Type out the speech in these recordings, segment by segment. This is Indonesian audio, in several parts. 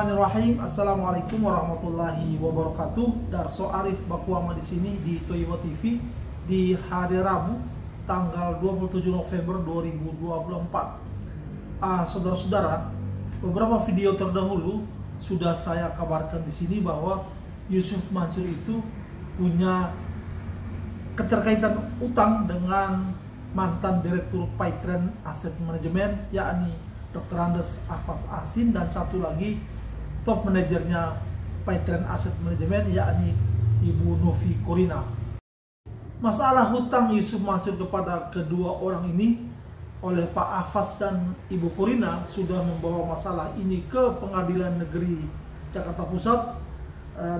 Bismillahirrahmanirrahim. Assalamualaikum warahmatullahi wabarakatuh. Darso Arif Bakuama di sini di Toyibah TV di hari Rabu tanggal 27 November 2024. Saudara-saudara, beberapa video terdahulu sudah saya kabarkan di sini bahwa Yusuf Mansur itu punya keterkaitan utang dengan mantan Direktur Paitren Asset Management, yakni Dr. Andes Afas Asin, dan satu lagi top manajernya Paitren Asset Management, yakni Ibu Novi Korina. Masalah hutang Yusuf Mansur kepada kedua orang ini oleh Pak Afas dan Ibu Korina sudah membawa masalah ini ke Pengadilan Negeri Jakarta Pusat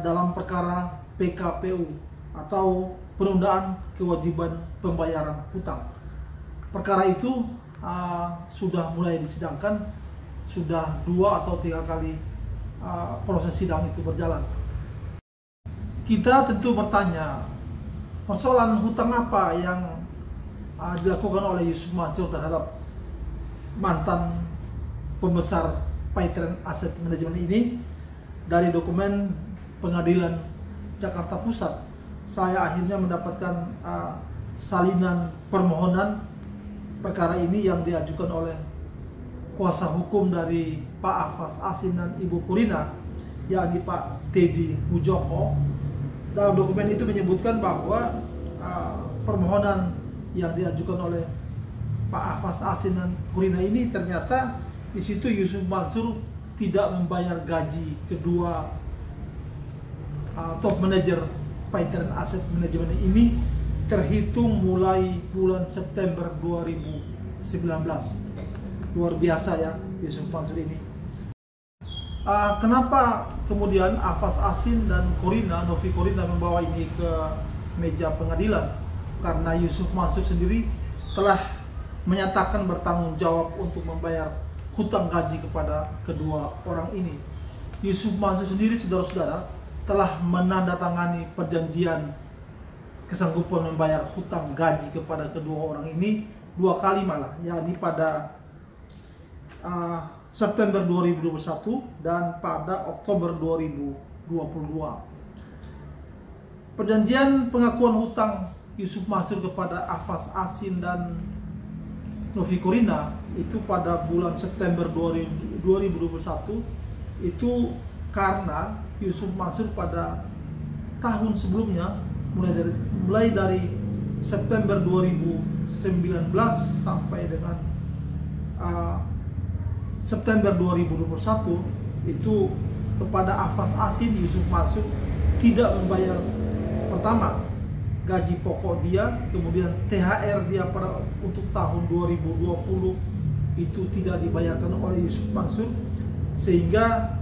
dalam perkara PKPU atau penundaan kewajiban pembayaran hutang. Perkara itu sudah mulai disidangkan, sudah 2 atau 3 kali proses sidang itu berjalan. Kita tentu bertanya, persoalan hutang apa yang dilakukan oleh Yusuf Mansur terhadap mantan pembesar Paitren Asset Management ini. Dari dokumen Pengadilan Jakarta Pusat, saya akhirnya mendapatkan salinan permohonan perkara ini yang diajukan oleh kuasa hukum dari Pak Afas Asin dan Ibu Korina, yakni Pak Teddy Hujoko. Dalam dokumen itu menyebutkan bahwa permohonan yang diajukan oleh Pak Afas Asin dan Korina ini ternyata di situ Yusuf Mansur tidak membayar gaji kedua top manajer Paitren Asset Management ini terhitung mulai bulan September 2019. Luar biasa ya Yusuf Mansur ini. Kenapa kemudian Afas Asin dan Korina, Novi Korina, membawa ini ke meja pengadilan? Karena Yusuf Mansur sendiri telah menyatakan bertanggung jawab untuk membayar hutang gaji kepada kedua orang ini. Yusuf Mansur sendiri, saudara-saudara, telah menandatangani perjanjian kesanggupan membayar hutang gaji kepada kedua orang ini 2 kali malah, yakni pada September 2021 dan pada Oktober 2022. Perjanjian pengakuan hutang Yusuf Mansur kepada Afas Asin dan Novi Korina itu pada bulan September 2021 itu karena Yusuf Mansur pada tahun sebelumnya, mulai dari September 2019 sampai dengan September 2021 itu kepada Afas Asin, Yusuf Mansur tidak membayar pertama gaji pokok dia, kemudian THR dia untuk tahun 2020 itu tidak dibayarkan oleh Yusuf Mansur, sehingga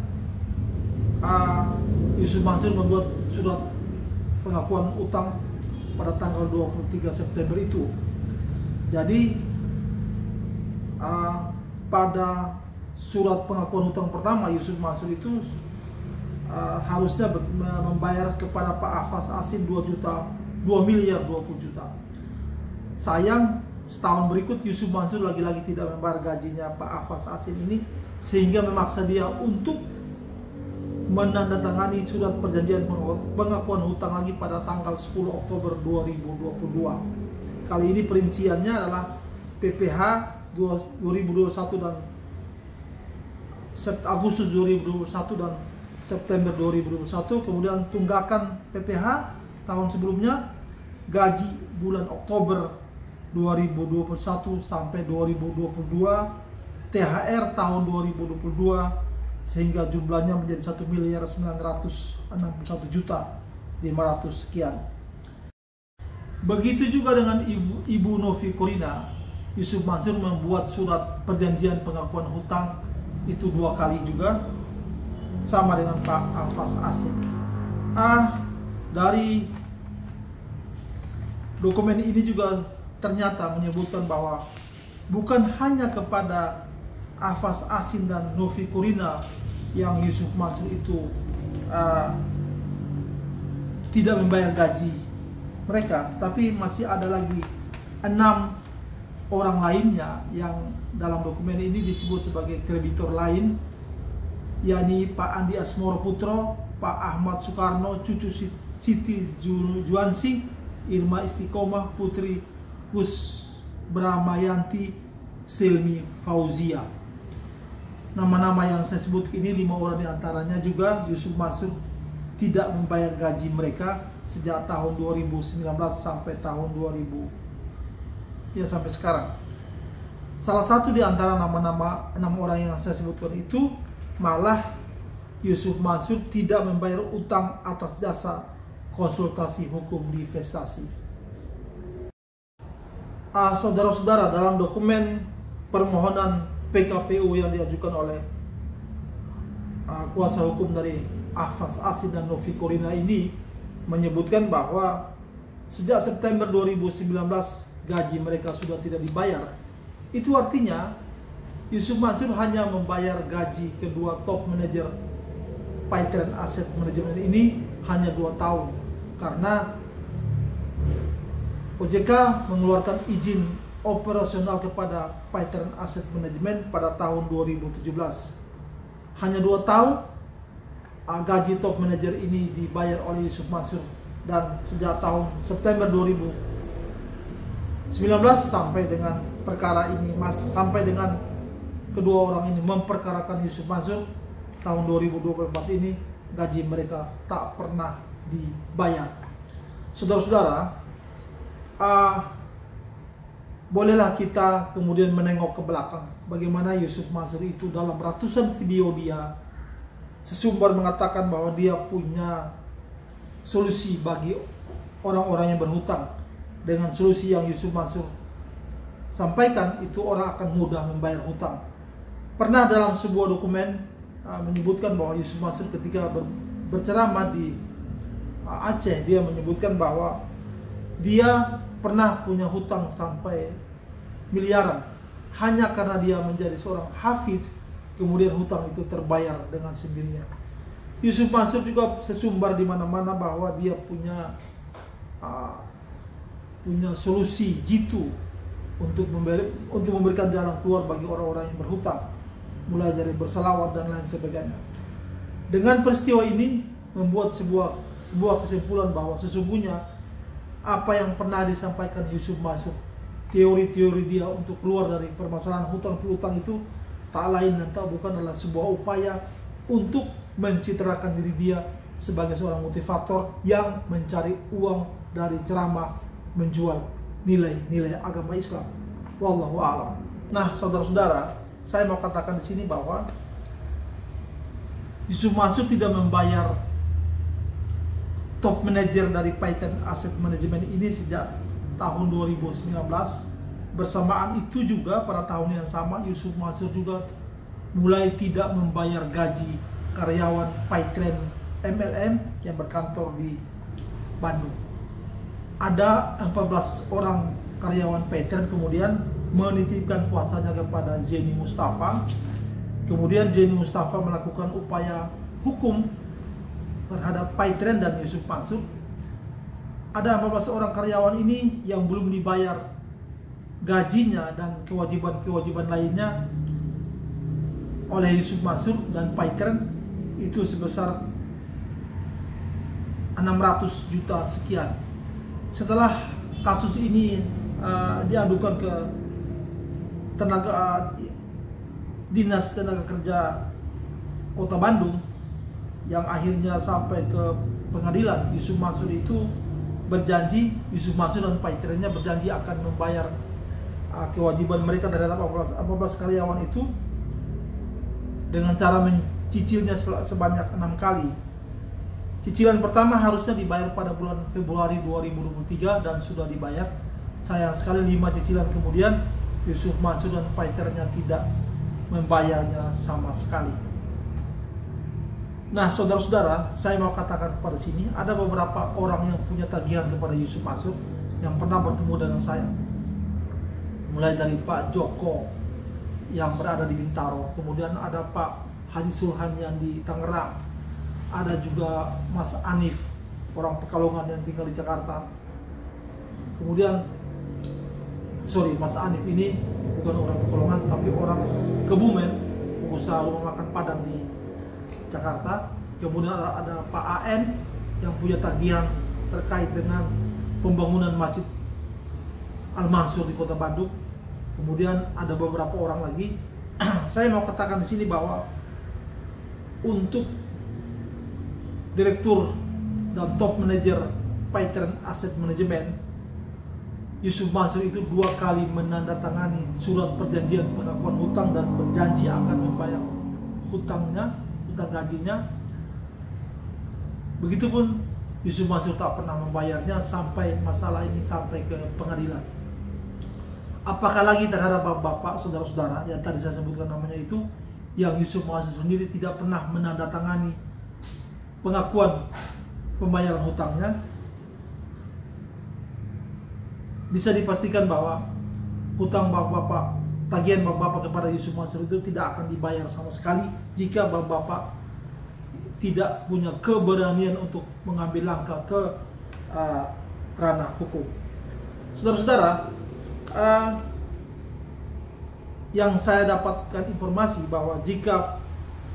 Yusuf Mansur membuat surat pengakuan utang pada tanggal 23 September itu. Jadi pada surat pengakuan utang pertama Yusuf Mansur itu harusnya membayar kepada Pak Afas Asin 2 miliar 20 juta. Sayang, setahun berikut Yusuf Mansur lagi-lagi tidak membayar gajinya Pak Afas Asin ini, sehingga memaksa dia untuk menandatangani surat perjanjian pengakuan hutang lagi pada tanggal 10 Oktober 2022. Kali ini perinciannya adalah PPh 2021 dan Agustus 2021 dan September 2021, kemudian tunggakan PPh tahun sebelumnya, gaji bulan Oktober 2021 sampai 2022, THR tahun 2022, sehingga jumlahnya menjadi 1.961.500.000 sekian. Begitu juga dengan Ibu Novi Korina. Yusuf Mansur membuat surat perjanjian pengakuan hutang itu 2 kali juga, sama dengan Pak Afas Asin. Dari dokumen ini juga ternyata menyebutkan bahwa bukan hanya kepada Afas Asin dan Novi Korina yang Yusuf Mansur itu tidak membayar gaji mereka, tapi masih ada lagi 6 orang lainnya yang dalam dokumen ini disebut sebagai kreditor lain yakni Pak Andi Asmoro Putro, Pak Ahmad Soekarno, cucu Siti Juansi, Irma Istiqomah, Putri Kus Brahmayanti, Silmi Fauzia. Nama-nama yang saya sebut ini 5 orang diantaranya juga Yusuf Mansur tidak membayar gaji mereka sejak tahun 2019 sampai tahun 2000 ya sampai sekarang. Salah satu di antara nama-nama 6 orang yang saya sebutkan itu malah Yusuf Mansur tidak membayar utang atas jasa konsultasi hukum di investasi. Saudara-saudara, dalam dokumen permohonan PKPU yang diajukan oleh kuasa hukum dari Ahfaz Asin dan Novi Korina ini menyebutkan bahwa sejak September 2019 gaji mereka sudah tidak dibayar. Itu artinya Yusuf Mansur hanya membayar gaji kedua top manajer Paytrend Asset Management ini hanya 2 tahun karena OJK mengeluarkan izin operasional kepada Paytrend Asset Management pada tahun 2017. Hanya 2 tahun gaji top manager ini dibayar oleh Yusuf Mansur, dan sejak tahun September 2019 sampai dengan perkara ini sampai dengan kedua orang ini memperkarakan Yusuf Mansur tahun 2024 ini gaji mereka tak pernah dibayar. Saudara-saudara, bolehlah kita kemudian menengok ke belakang bagaimana Yusuf Mansur itu dalam ratusan video dia sesumbar mengatakan bahwa dia punya solusi bagi orang-orang yang berhutang. Dengan solusi yang Yusuf Mansur sampaikan itu orang akan mudah membayar hutang. Pernah dalam sebuah dokumen menyebutkan bahwa Yusuf Mansur ketika berceramah di Aceh, dia menyebutkan bahwa dia pernah punya hutang sampai miliaran hanya karena dia menjadi seorang hafiz. Kemudian hutang itu terbayar dengan sendirinya. Yusuf Mansur juga sesumbar di mana-mana bahwa dia punya solusi jitu untuk memberikan jalan keluar bagi orang-orang yang berhutang, mulai dari berselawat dan lain sebagainya. Dengan peristiwa ini membuat sebuah kesimpulan bahwa sesungguhnya apa yang pernah disampaikan Yusuf Mansur, teori-teori dia untuk keluar dari permasalahan hutang piutang itu tak lain dan tak bukan adalah sebuah upaya untuk mencitrakan diri dia sebagai seorang motivator yang mencari uang dari ceramah menjual nilai-nilai agama Islam. Wallahu a'lam. Nah, saudara-saudara, saya mau katakan di sini bahwa Yusuf Mansur tidak membayar top manager dari Paytrend Asset Management ini sejak tahun 2019. Bersamaan itu juga pada tahun yang sama Yusuf Mansur juga mulai tidak membayar gaji karyawan Paytrend MLM yang berkantor di Bandung. Ada 14 orang karyawan Paytrend kemudian menitipkan kuasanya kepada Zeni Mustafa. Kemudian Zeni Mustafa melakukan upaya hukum terhadap Paytrend dan Yusuf Mansur. Ada 14 orang karyawan ini yang belum dibayar gajinya dan kewajiban-kewajiban lainnya oleh Yusuf Mansur dan Paytrend itu sebesar 600 juta sekian. Setelah kasus ini diadukan ke Dinas Tenaga Kerja Kota Bandung yang akhirnya sampai ke pengadilan, Yusuf Mansur itu berjanji, Yusuf Mansur dan Paytrendnya berjanji akan membayar kewajiban mereka terhadap 14 karyawan itu dengan cara mencicilnya sebanyak 6 kali. Cicilan pertama harusnya dibayar pada bulan Februari 2023 dan sudah dibayar. Sayang sekali 5 cicilan kemudian Yusuf Mansur dan Paytrendnya tidak membayarnya sama sekali. Nah, saudara-saudara, saya mau katakan kepada sini ada beberapa orang yang punya tagihan kepada Yusuf Mansur yang pernah bertemu dengan saya. Mulai dari Pak Joko yang berada di Bintaro, kemudian ada Pak Haji Sulhan yang di Tangerang, ada juga Mas Anif, orang Pekalongan yang tinggal di Jakarta. Kemudian, Mas Anif ini bukan orang Pekalongan tapi orang Kebumen, pengusaha rumah makan Padang di Jakarta. Kemudian ada Pak AN yang punya tagihan terkait dengan pembangunan Masjid Al-Mansur di Kota Bandung. Kemudian ada beberapa orang lagi. Saya mau katakan di sini bahwa untuk direktur dan top manajer Pattern Asset Management, Yusuf Mansur itu 2 kali menandatangani surat perjanjian pengakuan hutang dan berjanji akan membayar hutang gajinya. Begitupun Yusuf Mansur tak pernah membayarnya sampai masalah ini sampai ke pengadilan. Apakah lagi terhadap bapak-bapak, saudara-saudara yang tadi saya sebutkan namanya itu, yang Yusuf Mansur sendiri tidak pernah menandatangani pengakuan pembayaran hutangnya. Bisa dipastikan bahwa hutang bapak-bapak, tagihan bapak-bapak kepada Yusuf Mansur itu tidak akan dibayar sama sekali jika bapak-bapak tidak punya keberanian untuk mengambil langkah ke ranah hukum. Saudara-saudara, yang saya dapatkan informasi bahwa jika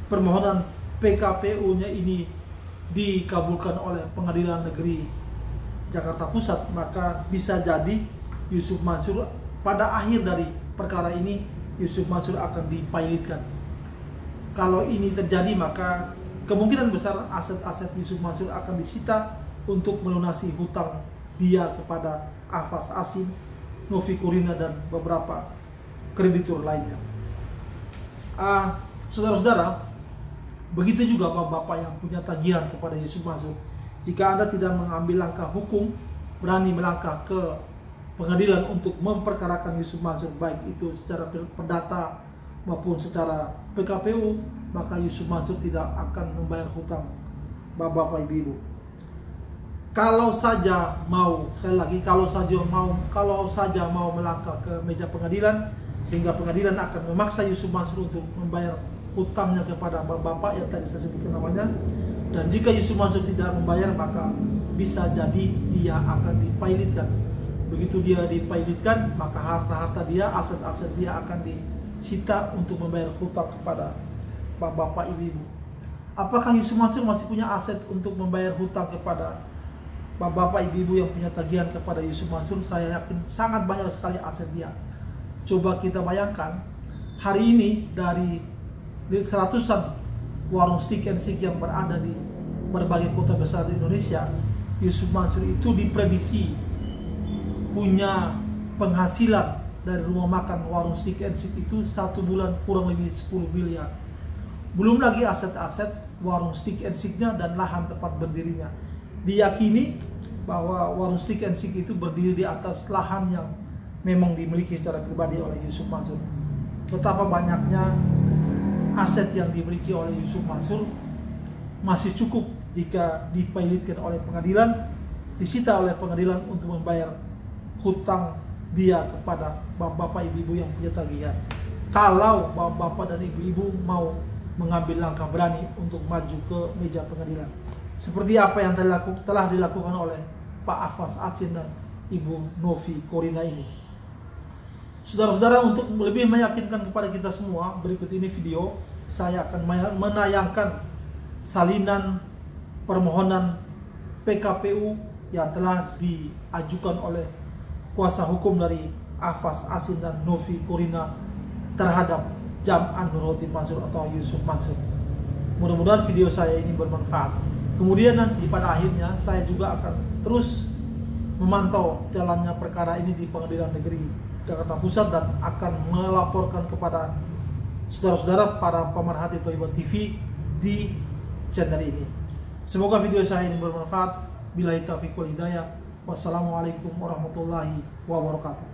permohonan PKPU-nya ini dikabulkan oleh Pengadilan Negeri Jakarta Pusat, maka bisa jadi Yusuf Mansur pada akhir dari perkara ini Yusuf Mansur akan dipilotkan. Kalau ini terjadi, maka kemungkinan besar aset-aset Yusuf Mansur akan disita untuk melunasi hutang dia kepada Ahfaz Asin, Novi Kurina, dan beberapa kreditur lainnya. Saudara-saudara, begitu juga bapak-bapak yang punya tagihan kepada Yusuf Mansur. Jika Anda tidak mengambil langkah hukum, berani melangkah ke pengadilan untuk memperkarakan Yusuf Mansur, baik itu secara perdata maupun secara PKPU, maka Yusuf Mansur tidak akan membayar hutang bapak-bapak, ibu-ibu. Kalau saja mau, sekali lagi, kalau saja mau melangkah ke meja pengadilan, sehingga pengadilan akan memaksa Yusuf Mansur untuk membayar hutangnya kepada bapak-bapak yang tadi saya sebutkan namanya. Dan jika Yusuf Mansur tidak membayar, maka bisa jadi dia akan dipilotkan. Begitu dia dipilotkan, maka harta-harta dia, aset-aset dia akan disita untuk membayar hutang kepada bapak-bapak, ibu-ibu. Apakah Yusuf Mansur masih punya aset untuk membayar hutang kepada bapak-bapak, ibu-ibu yang punya tagihan kepada Yusuf Mansur? Saya yakin sangat banyak sekali aset dia. Coba kita bayangkan, hari ini dari seratusan warung stick and shake yang berada di berbagai kota besar di Indonesia, Yusuf Mansur itu diprediksi punya penghasilan dari rumah makan warung stick and shake itu 1 bulan kurang lebih 10 miliar. Belum lagi aset-aset warung stick and shake-nya dan lahan tempat berdirinya. Diyakini bahwa warung stick and shake itu berdiri di atas lahan yang memang dimiliki secara pribadi oleh Yusuf Mansur. Betapa banyaknya aset yang dimiliki oleh Yusuf Mansur masih cukup jika dipilotkan oleh pengadilan, disita oleh pengadilan untuk membayar hutang dia kepada bapak-bapak, ibu-ibu yang punya tagihan. Kalau bapak-bapak dan ibu-ibu mau mengambil langkah berani untuk maju ke meja pengadilan, seperti apa yang telah dilakukan oleh Pak Ahfaz Asin dan Ibu Novi Kurina ini. Saudara-saudara, untuk lebih meyakinkan kepada kita semua, berikut ini video saya akan menayangkan salinan permohonan PKPU yang telah diajukan oleh kuasa hukum dari Ahfaz Asin dan Novi Kurina terhadap Jam'an Nurhoddin Mansur atau Yusuf Mansur. Mudah-mudahan video saya ini bermanfaat. Kemudian nanti pada akhirnya saya juga akan terus memantau jalannya perkara ini di Pengadilan Negeri Jakarta Pusat dan akan melaporkan kepada saudara-saudara para pemerhati Thoibah TV di channel ini. Semoga video saya ini bermanfaat. Billahi taufiq wal hidayah. Wassalamualaikum warahmatullahi wabarakatuh.